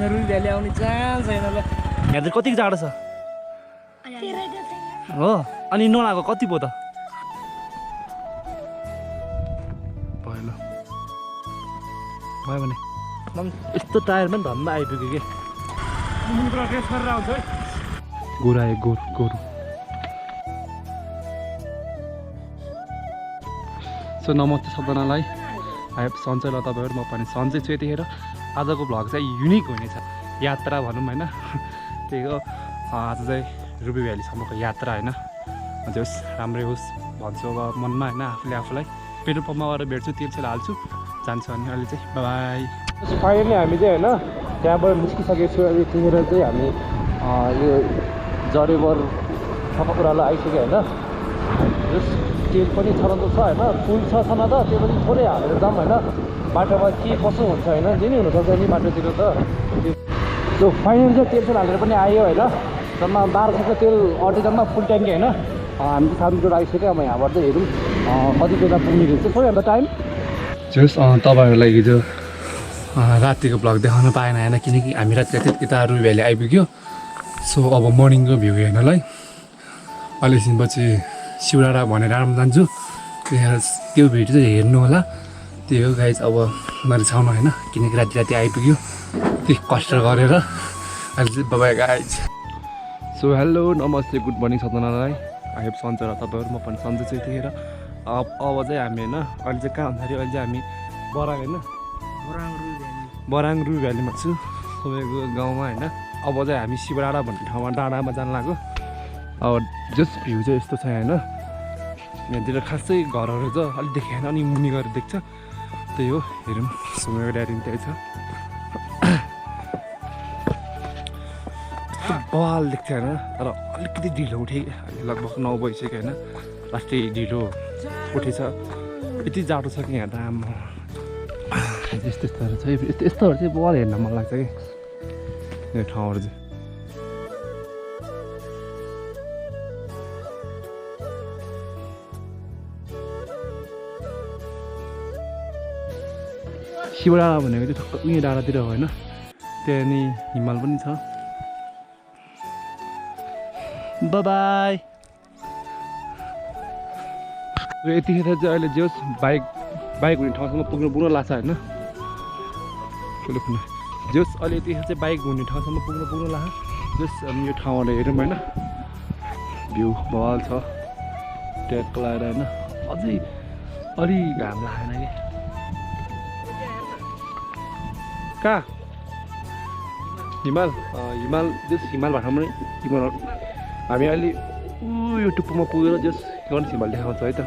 रुई भ्याली आउने चान्स छैन ल। यहाँ चाहिँ कति जाडो छ हो? अनि नलाएको कति भयो त? भयो ल भयो भने यस्तो टायरमा पनि धम्म आइपुग्यो कि गोरु आयो गोरु। सो नमस्ते सबजनालाई, आई हेभ सन्चै ल तपाईँहरू। म पनि सन्चै छु। यतिखेर आजको भ्लग चाहिँ युनिक हुनेछ, यात्रा भनौँ होइन। त्यही हो, आज चाहिँ रुबी भ्यालीसम्मको यात्रा होइन। अझै होस् राम्रै होस् भन्छु अब मनमा होइन। आफूलाई पेट्रोल पम्पमा गएर भेट्छु, तेल हाल्छु, जान्छु। अनि अहिले चाहिँ बाई। फाइनली हामी चाहिँ होइन त्यहाँबाट निस्किसकेको छु। यतिखेर चाहिँ हामी यो जरेबर सबै कुरालाई आइसक्यो होइन। जस तेल पनि छरन्तो छ होइन, फुल छ छन त त्यो पनि थोरै हालेर जाऊँ होइन। बाटोमा के कसो हुन्छ होइन, जे नि हुनसक्छ नि बाटोतिर त। त्यो फाइनली चाहिँ तेल हालेर पनि आयो होइन। जम्मा 1200को तेल अटेजम्मा फुल ट्याङ्की होइन। हामी चाहिँ सामग्री आइसक्यो। अब यहाँबाट चाहिँ हेरौँ कति बेला पुग्ने रहेछ। सो अन्त टाइम जस तपाईँहरूलाई हिजो रातिको भ्लग देखाउन पाएन होइन, किनकि हामी राति यता रुबी भ्याली आइपुग्यो। सो अब मर्निङको भ्यू हेर्नलाई अहिले एकछिनपछि शिवडाँडा भनेर आराम जान्छु। त्यो भिडियो चाहिँ हेर्नु होला। त्यही हो गाइज, अब मैले छाउनु होइन, किनकि राति आइपुग्यो त्यही कष्ट गरेर। अहिले चाहिँ बाबाई गाइज। सो हेलो नमस्ते गुड मर्निङ सबजनालाई। आई हेभ सन्चै र तपाईँहरू। म पनि सन्चै छु। यतिखेर अब चाहिँ हामी होइन अहिले चाहिँ कहाँ भन्दाखेरि अहिले चाहिँ हामी बराङ होइन बराङ रुबी भ्यालीमा छु, सबैको गाउँमा होइन। अब चाहिँ हामी शिवडाँडा भन्ने ठाउँमा डाँडामा जानु लाग्यो। अब जस्ट भ्यू चाहिँ यस्तो छ होइन। यहाँतिर खासै घरहरू छ अलिक देखेन, अनि मुनि गएर देख्छ। त्यही हो, हेरौँ। सुमेको ड्याडी त्यही छ। यस्तो बवाल देख्छ होइन, तर अलिकति ढिलो उठेँ। अहिले लगभग 9 बजिसक्यो होइन। लास्टै ढिलो उठेछ। यति जाडो छ कि यहाँ त आम्मा। यस्तोहरू छ, यस्तोहरू चाहिँ बवाल हेर्न मन लाग्छ कि यो ठाउँहरू चाहिँ। शिवडाँडा भनेको चाहिँ ठक्क उयो डाँडातिर हो होइन। त्यहाँ नि हिमाल पनि छ। बाई। यतिखेर चाहिँ अहिले जोस् बाइक हुने ठाउँसम्म पुग्नु लाग्छ होइन। जोस् अहिले यतिखेर चाहिँ बाइक हुने ठाउँसम्म पुग्नु लाग्छ। जोस् हामी यो ठाउँहरू हेरौँ होइन। भ्यू बवाल छ ट्याक लगाएर होइन। अझै अलि घाम लागेन कि कहाँ हिमाल जस हिमाल भाटामा हिमाल हामी अहिले यो टुप्पोमा पुगेर जस गणेश हिमाल देखाउँछ है त।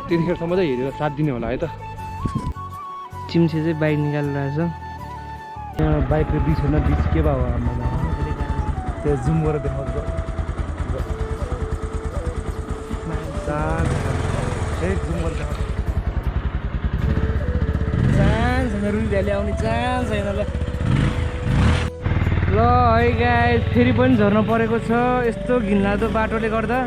त्यतिखेरसम्म चाहिँ हेरेर साथ दिने होला है त। चिम्से चाहिँ बाइक निकालिरहेछ। यहाँ बाइक र बिच के भयो त्यो जुम गरेर देखाउँछ। जुम गरेर रुबी भ्याली आउने चान्स छैन ल। है गाइस, फेरि पनि झर्न परेको छ यस्तो घिनलाग्दो बाटोले गर्दा।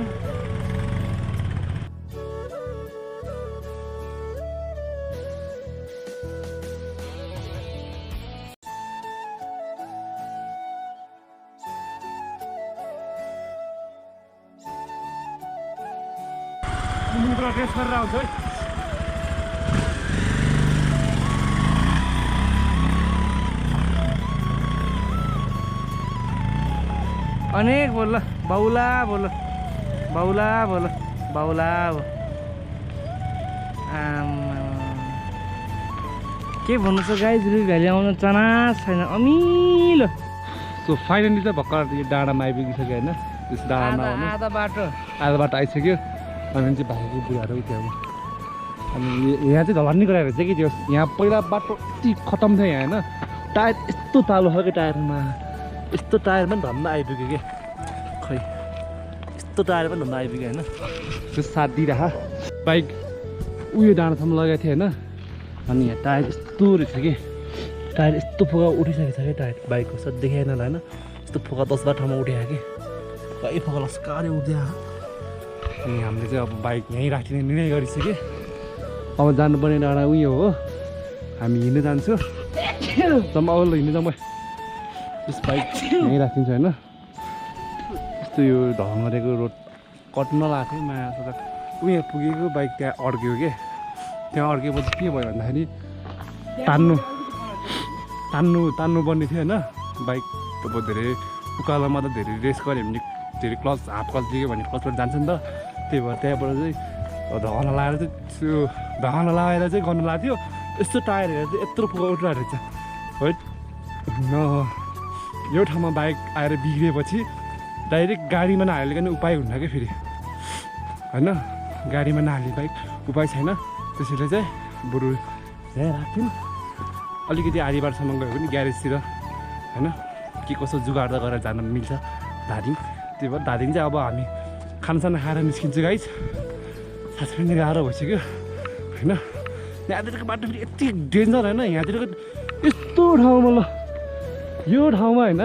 टेस्ट गरेर आउँछ है। अनेक बोल बाउला बोल के भन्नु छ गाइस, रुबी भ्याली आउन चान्स छैन अमिलो। सो फाइनली चाहिँ भर्खर यो डाँडामा आइपुगिसक्यो होइन। त्यस डाँडामा आधा बाटो आइसक्यो। अनि चाहिँ भाइको बुढाहरू त्यहाँ अनि यहाँ चाहिँ झलन्नी गराएको रहेछ कि त्यो। यहाँ पहिला बाटो यति खतम थियो यहाँ होइन। टायर यस्तो तालो छ कि टायरमा पनि धम्म आइपुग्यो कि खै। यस्तो टायर पनि धम्म आइपुग्यो होइन। त्यो साथ दिइराख बाइक उयो डाँडासम्म लगाएको थियो होइन। अनि यहाँ टायर यस्तो रहेछ कि टायर यस्तो फोका उठिसकेको छ कि टायर बाइकको सब देखाएन होला होइन। यस्तो फोका 10-12 ठाउँमा उठेको कि कहीँ फोका लस्कारे उठ्दै। अनि हामीले चाहिँ अब बाइक यहीँ राखिने निर्णय गरिसक्यो। अब जानुपर्ने डाँडा उयो हो, हामी हिँड्नु जान्छौँ। जम्मा अल्ल हिँड्ने जम्मै यस बाइक यहीँ राखिन्छ होइन यस्तो यो ढङ्गरेको रोड कट्न लाग्थ्यो माया सदा उयो पुगेको बाइक त्यहाँ अड्क्यो के त्यहाँ अड्केपछि के भयो भन्दाखेरि तान्नु पर्ने थियो होइन बाइक अब धेरै उकालोमा त धेरै रेस गऱ्यो भने धेरै क्लच हाफ क्लच दियो भने क्लचबाट जान्छ नि त त्यही भएर त्यहाँबाट चाहिँ धगना लगाएर चाहिँ त्यो धगना लगाएर चाहिँ गर्नु लाग्थ्यो यस्तो टायर हेरेर चाहिँ यत्रो पुगा उठिरहेको रहेछ है यो ठाउँमा बाइक आएर बिग्रिएपछि डाइरेक्ट गाडीमा नहालेको नि उपाय हुन्न क्या फेरि होइन गाडीमा नहाल्ने बाइक उपाय छैन त्यसैले चाहिँ बरु ल्याएर राख्थ्यौँ अलिकति आधीबारसम्म गयो भने ग्यारेजतिर होइन के कसो जुगाड गरेर जान मिल्छ धादिङ त्यही भएर धादिङ चाहिँ अब हामी खानासाना खाएर निस्किन्छु गाइस सास पनि गाह्रो भइसक्यो होइन यहाँतिरको बाटो फेरि यति डेन्जर होइन यहाँतिरको यस्तो ठाउँमा ल यो ठाउँमा होइन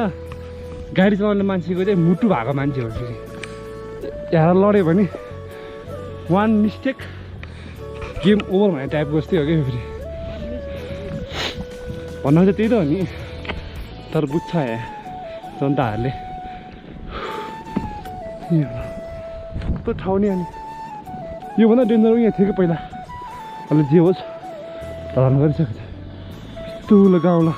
गाडी चलाउने मान्छेको चाहिँ मुटु भएको मान्छे हो फेरि यहाँ लड्यो भने वान मिस्टेक गेम ओभर भन्ने टाइपको जस्तै हो क्या फेरि भन्नु चाहिँ त्यही त हो नि तर बुझ्छ यहाँ जनताहरूले यस्तो ठाउँ नि अनि योभन्दा डेन्जर यहाँ थियो कि पहिला अहिले जे होस् धरान गरिसकेको छ यस्तो गाउँला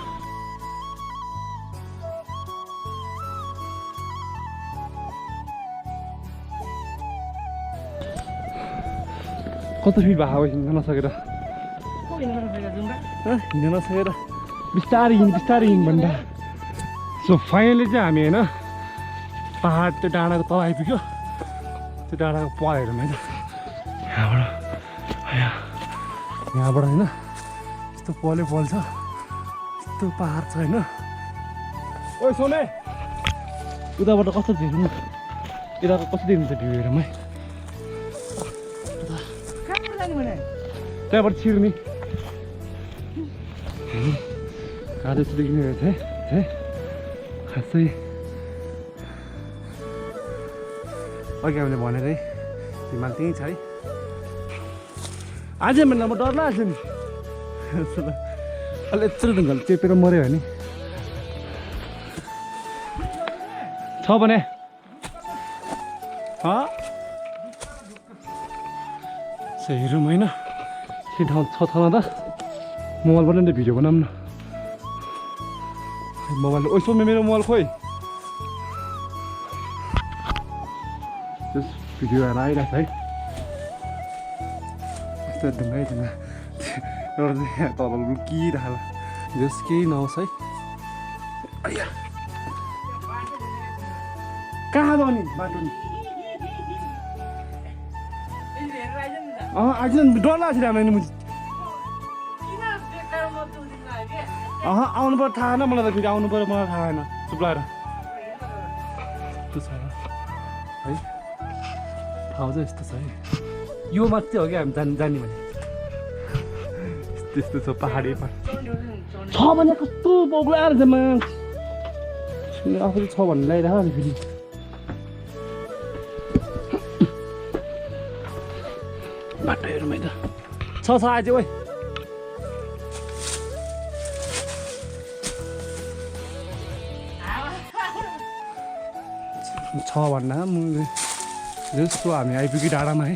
कस्तो फिट भएको हिँड्न नसकेर हिँड्न नसकेर बिस्तारै हिँड भन्दा सो फाइनली चाहिँ हामी होइन पाहाड त्यो डाँडाको तल आइपुग्यो त्यो डाँडाको पलहरूमा होइन यहाँबाट होइन यस्तो पल छ यस्तो पाहाड छ होइन ओ सोने उताबाट कस्तो देख्नु यताको कस्तो देख्नुहुन्छ भ्यू हेरौँ है त्यहाँबाट छिर्ने काँडो यस्तो देखिने रहेछ है खासै अघि हामीले भनेरै हिमाल त्यहीँ छ है अझै भन्दा म डर लाग्छ नि अलि यत्रो ढुङ्गाले चेपेर मऱ्यो भने छ भने हेरौँ होइन के ठाउँ छ न त मोबाइलबाट नि भिडियो बनाऊँ न मोबाइल यसो मेरो मोबाइल खोइ भिडियो हेरेर आइरहेको छ है यस्तो ढुङ्गै ढुङ्गा एउटा चाहिँ यहाँ तल लुकिरहेको जस केही नहोस् है कहाँ जाने बाटो नि आज डर लाग्छ हामीलाई नि आउनु पर्यो थाहा होइन मलाई त फेरि आउनु पर्यो मलाई थाहा होइन चुप लगाएर यस्तो छ है ठाउँ चाहिँ यस्तो छ है यो मात्रै हो क्या हामी जाने भने त्यस्तो छ पाहाडी छ भने कस्तो बोक्लाएर छ मान्छे आफूले छ भन्ने लगाइरह फेरि बाटो हेरौँ है त छ आज ओइ छ भन्दा जस्तो हामी आइपुग्यो डाँडामा है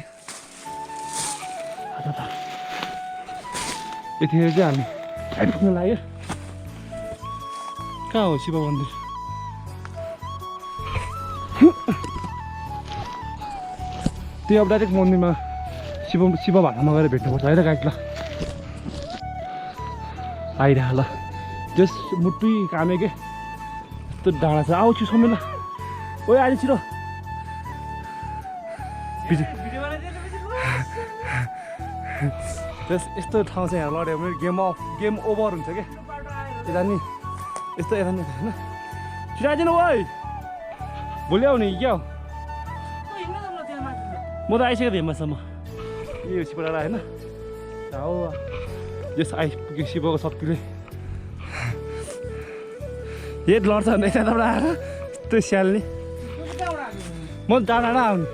यतिखेर चाहिँ हामी आइपुग्न लाग्यो कहाँ हो शिव मन्दिर त्यो अब डाइरेक्ट मन्दिरमा शिव भाटामा गएर भेट्नुपर्छ है त गाइड ल आइरह ल जस मुटुई कामे के यस्तो डाँडा छ आउँछु समय ल ओ आज छिटो जस यस्तो ठाउँ चाहिँ यहाँ लड्यो भने गेम ओभर हुन्छ क्या यता नि यस्तो यता नि होइन छिटो आइदिनु भाइ भोलि आउने क्या हो म त आइसकेको थिएँ हेमासम्म यो शिव डाँडा होइन हो यस आइपुग्यो शिवको शक्तिले हेड लड्छ भने यताबाट आएर यस्तो स्याल्ने म डाँडा आउने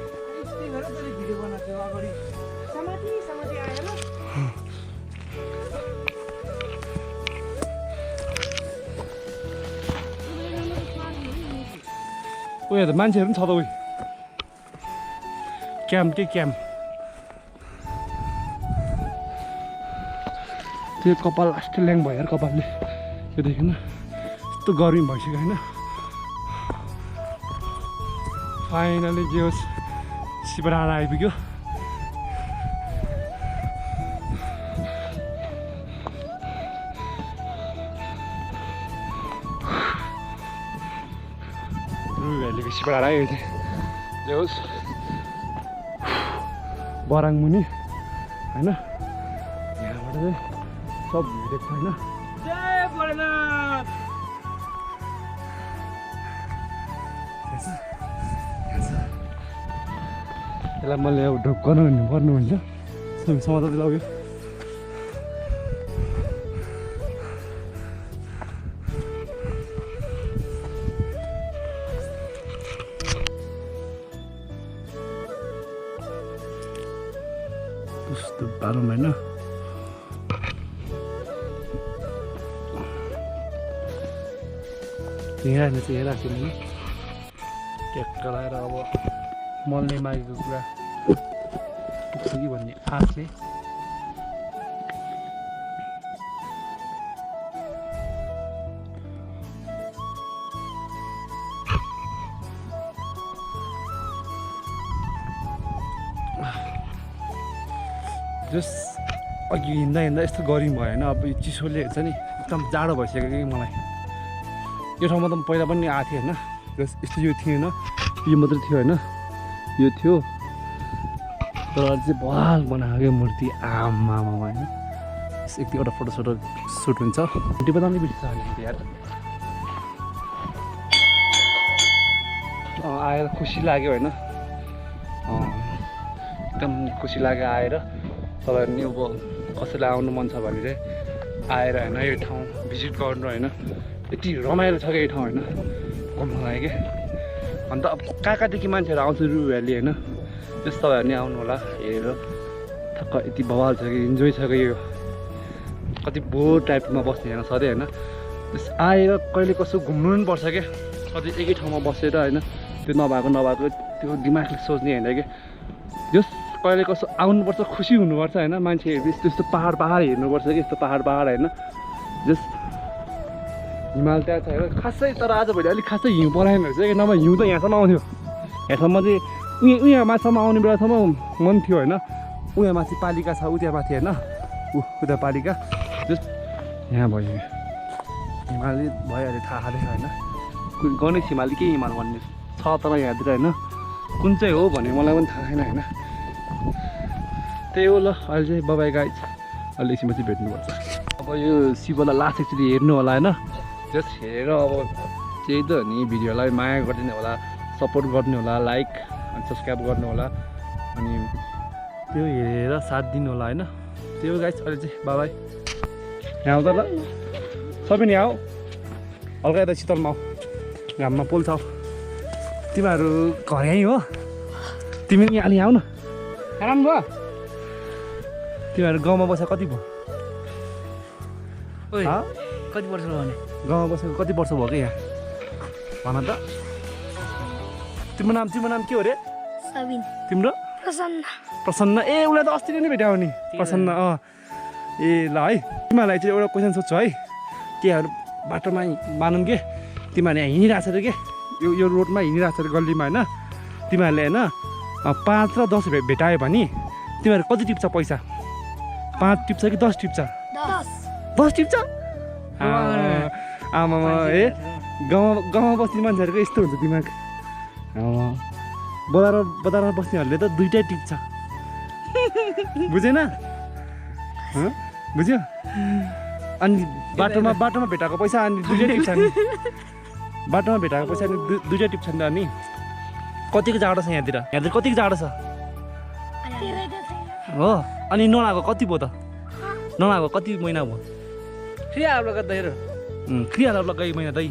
उयो त मान्छेहरू पनि छ त उयो क्याम्प के क्याम्प त्यो कपाल अस्ति ल्याङ भयो यार कपालले त्यो देखेन यस्तो गर्मी भइसक्यो होइन फाइनली जे होस् शिवराना आइपुग्यो रुबी शिवराना आयो जे होस् बराङ मुनि होइन यहाँबाट चाहिँ सब भिडेको छ होइन जय भोलेनाथ यसलाई मैले अब ढोक गर्नु पर्नु हुन्छ समाचार लग्यो कस्तो पारौँ होइन यहाँ चाहिँ हेरेको थिएन ट्याक्क लगाएर अब मलले मागेको कुरा पुग्छ कि भन्ने आशले जस अघि हिँड्दा हिँड्दा यस्तो गर्मी भयो होइन अब यो चिसोले हुन्छ नि एकदम जाडो भइसक्यो कि मलाई यो ठाउँमा त म पहिला पनि आएको थिएँ होइन जस यस्तो यो थिएन यो मात्रै थियो होइन यो थियो तर चाहिँ बवाल बनाएको क्या मूर्ति आमामा होइन एक दुईवटा फोटोसोटो सुट हुन्छ त्यो बताउने बिर्छ अहिले यार आएर खुसी लाग्यो होइन एकदम खुसी लाग्यो आएर तपाईँहरू नि अब कसैलाई आउनु मन छ भने चाहिँ आएर होइन यो ठाउँ भिजिट गर्नु होइन यति रमाइलो छ क्या यो ठाउँ होइन घुम्नु लागि क्या अन्त अब कहाँ कहाँदेखि मान्छेहरू आउँछ रुबी भ्याली होइन त्यस तपाईँहरू नि आउनु होला हेरेर ठक्क यति बवाल छ कि इन्जोय छ कि यो कति बोर टाइपमा बस्ने होइन सधैँ होइन त्यस आएर कहिले कसो घुम्नु पनि पर्छ क्या कति एकै ठाउँमा बसेर होइन त्यो नभएको त्यो दिमागले सोच्ने होइन क्या जस कहिले कसो आउनुपर्छ खुसी हुनुपर्छ होइन मान्छेहरू यस्तो यस्तो पाहाड हेर्नुपर्छ कि यस्तो पाहाड होइन जस हिमाल त्यहाँ छ हेर खासै तर आजभोलि अलिक खासै हिउँ पलाएन रहेछ कि नभए हिउँ त यहाँसम्म आउँथ्यो यहाँसम्म चाहिँ उहाँ माथिसम्म आउने बेलासम्म मन थियो होइन उहाँ माथि पालिका छ उता माथि होइन उता पालिका जस्ट यहाँ भयो हिमाली भयो अहिले थाहा खाँदैछ होइन गणेश हिमाली के हिमाल भन्ने छ तर यहाँतिर होइन कुन चाहिँ हो भन्ने मलाई पनि थाहा छैन होइन त्यही हो ल अहिले चाहिँ बाबाई गाई अहिले एकछिनमा चाहिँ भेट्नुपर्छ अब यो शिवलाई लास्ट एक्चुली हेर्नु होला होइन जस्ट हेरेर अब त्यही त नि भिडियोलाई माया गरिदिनु होला सपोर्ट गर्नु होला लाइक अनि सब्सक्राइब गर्नु होला अनि त्यो हेरेर साथ दिनु होला होइन त्यो गाइस अहिले चाहिँ बाबाई यहाँ आउँदा ल सबै नि आऊ हल्का यता शीतलमा आऊ घाममा पोल्छ तिमीहरू घर यहीँ हो तिमी पनि अलि आऊ न आराम भयो तिमीहरू गाउँमा बसेर कति भयो कति वर्ष भयो भने गाउँमा बसेको कति वर्ष भयो कि यहाँ भन त तिम्रो नाम के हो रे सबिन तिम्रो प्रसन्न ए उसलाई त अस्ति नै भेट्यौ नि प्रसन्न ए ल है तिमीहरूलाई चाहिँ एउटा क्वेसन सोध्छु है त्यहाँहरू बाटोमा मानौँ के तिमीहरूले यहाँ हिँडिरहेको छ अरे के यो रोडमा हिँडिरहेको छ अरे गल्लीमा होइन तिमीहरूले होइन 5 र 10 भेटायो भने तिमीहरू कति टिप्छ पैसा 5 टिप्छ कि 10 टिप्छ 10 टिप्छ आमामा ए गाउँमा बस्ने मान्छेहरूको यस्तो हुन्छ दिमाग बजारमा बस्नेहरूले त दुइटै टिप्छ बुझेन बुझ्यो अनि बाटोमा भेटाएको पैसा अनि दुइटै टिप्छ नि बाटोमा भेटाएको पैसा अनि दुइटै टिप्छ नि अनि कतिको जाडो छ यहाँतिर कतिको जाडो छ हो अनि नलाएको कति भयो त नलाएको कति महिना भयो क्रियाहरू गर्दा हेर क्रियाहरू लगाइ महिना दाइ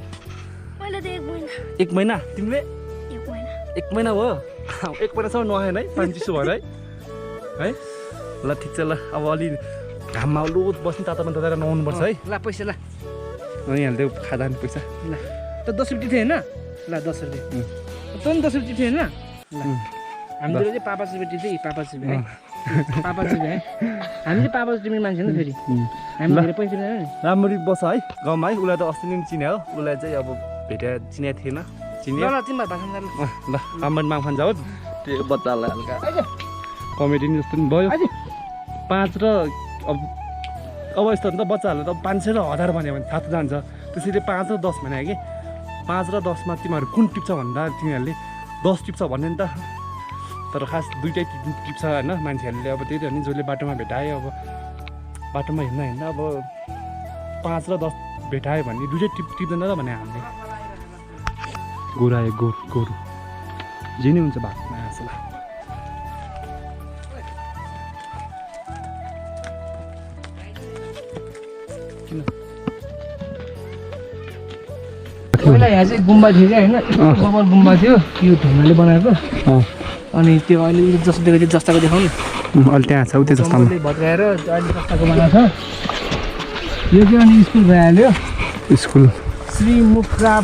एक महिना तिमीले एक महिना भयो एक महिनासम्म नुहाएन है पानी चिसो भएर है ल ठिक छ ल अब अलि घाममा लोत बस्ने तातामा तताएर नुहाउनुपर्छ है ल पैसा ल यहाँले त्यो खाँदा नि पैसा ल त 10 रुपियाँ थियो होइन ल 10 रुपियाँ तँ नि 10 रुपियाँ चिठी होइन हाम्रो चाहिँ पापा चिठी चाहिँ पापा चिठी है पापा चिठी है हामी चाहिँ पापा चिठी मान्छे नि फेरि हामी धेरै पैसा दिँदैन नि राम्ररी बस है गाउँमा है उसलाई त अस्ति नै चिने हो उसलाई चाहिँ अब भेटेर चिनेको थिएन चिने ल तिमीहरू भाषण गर्नु ल राम्ररी माग खान्छ हो त्यो बच्चालाई हल्का कमेडी नि जस्तो नि भयो 5 र अब यस्तो नि त बच्चाहरूले त 500 र 1000 भन्यो भने थाहा जान्छ त्यसैले 5 र 10 भने कि 5 र 10 मा तिमीहरू कुन टिप्छ भन्दा तिमीहरूले 10 टिप्छ भन्ने नि त तर खास दुइटै टिप्छ होइन मान्छेहरूले अब त्यही त हो नि जसले बाटोमा भेटायो अब बाटोमा हिँड्दा अब 5 र 10 भेटायो भने दुइटै टिप्दैन त भने हामीले गोरु आयो गोरु जे नै हुन्छ भातमा आसला पहिला यहाँ चाहिँ गुम्बा थियो क्या होइन गोबर गुम्बा थियो यो ढुङ्गाले बनाएको अनि त्यो अहिले जस्तो देखेको थियो जस्ताको देखाउनु अहिले त्यहाँ छ त्यो जस्तो भत्काएर अहिले जस्ताको बनाएको छ यो चाहिँ अनि स्कुल भइहाल्यो स्कुल श्री मुखराप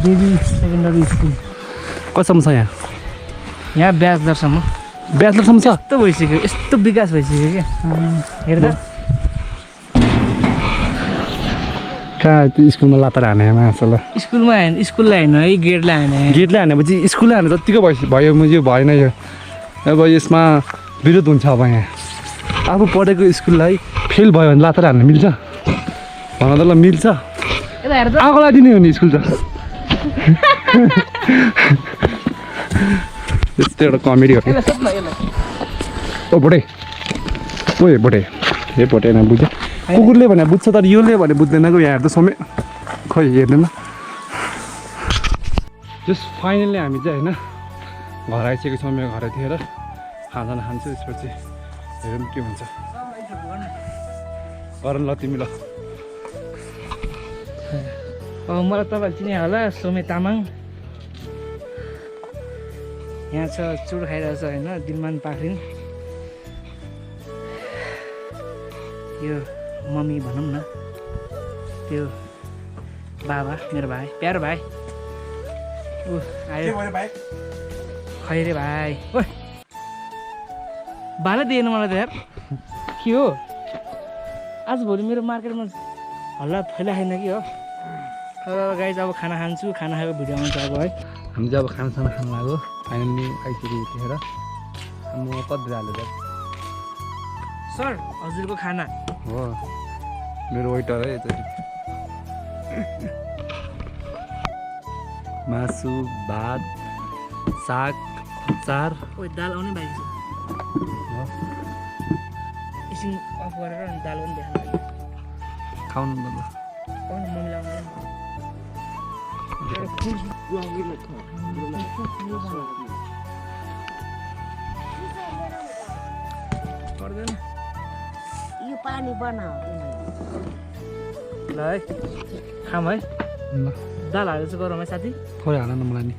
देवी सेकेन्डरी स्कुल कतिसम्म छ यहाँ यहाँ ब्याचलरसम्म ब्याचलरसम्म छ यस्तो भइसक्यो यस्तो विकास भइसक्यो क्या हेर्दा कहाँ त्यो स्कुलमा लातर हाने माछा स्कुलमा हाने स्कुललाई हाने है गेटलाई हाने गेटले हानेपछि स्कुलले हाने जत्तिको भयो यो भएन यो अब यसमा विरोध हुन्छ अब यहाँ आफू पढेको स्कुललाई फेल भयो भने लातर हान्न मिल्छ भन त ल मिल्छ आगोलाई दिने हो नि स्कुल त यस्तो एउटा कमेडी हो ओ भोटे ओ हे भोटे होइन बुझ्यो कुकुरले भने बुझ्छ तर योले भने बुझ्दैन को यहाँ हेर्दा समय खै हेर्दैन जस्ट फाइनल्ली हामी चाहिँ होइन घर आइसकेको छौँ मेरो घरतिर खाना खान्छु त्यसपछि हेरौँ के हुन्छ गर ल तिमी ल मलाई तपाईँले चिने होला सोमे तामाङ यहाँ छ चुर खाइरहेको छ होइन दिलमान पाखरिन यो मम्मी भनौँ न त्यो बाबा मेरो भाइ प्यारो भाइ ऊ आयो खैरे भाइ ओ भालै दिएन मलाई त यार के हो आजभोलि मेरो मार्केटमा हल्ला फैलाएन कि हो गाइज अब खाना खान्छु खाना खाएको भिडियो आउँछ अब है हामी चाहिँ अब खानासाना खानु लाग्यो फाइनल्ली आइसकेको थिएर म कति हालेर सर हजुरको खाना हो मेरो वेटर है यसरी मासु भात साग अचार ओ दाल आउने बाँकी छ एकछिन अफ गरेर अनि दाल पनि देखाउनु खाउनु न ल मम्मीलाई आउँदैन पर्दैन यो पानी बनाऊ ल है खाम है ल दाल हालेर चाहिँ गरौँ है साथी थोरै हाल न मलाई नि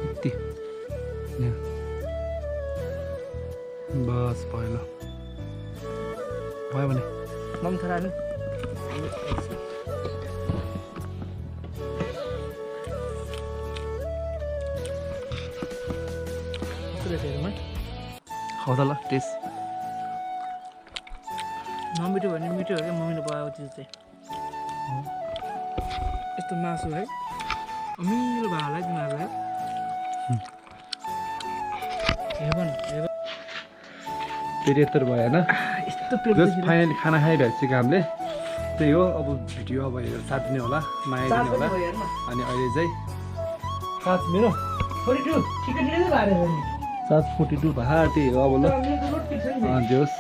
यति बस भयो ल भयो भने मम थोरै हाल्नु खाउ त ल टेस्ट नमिठो भने मिठो हो क्या मम्मीले बनाएको चिज चाहिँ यस्तो मासु है अमिलो भयो होला है तिमीहरूलाई हेभन पेट यत्रो भयो होइन यस्तो पेट जस्ट फाइनली खाना खाइरहेको हामीले त्यही हो अब भिडियो अब हेरेर साथ दिने होला माया दिने होला अनि अहिले चाहिँ 5 मेरो 42 ठिकै भयो 7:42 भयो त्यही हो अब ल जोस्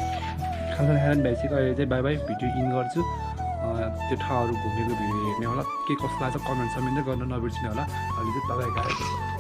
खाना खाना भइसक्यो अहिले चाहिँ बाई बाई भिडियो इन गर्छु त्यो ठाउँहरू घुमेको भिडियो हेर्ने होला के कस्तो लाग्छ कमेन्ट समेन्ट गर्न नबिर्सिने होला अहिले चाहिँ बाई बाई गाई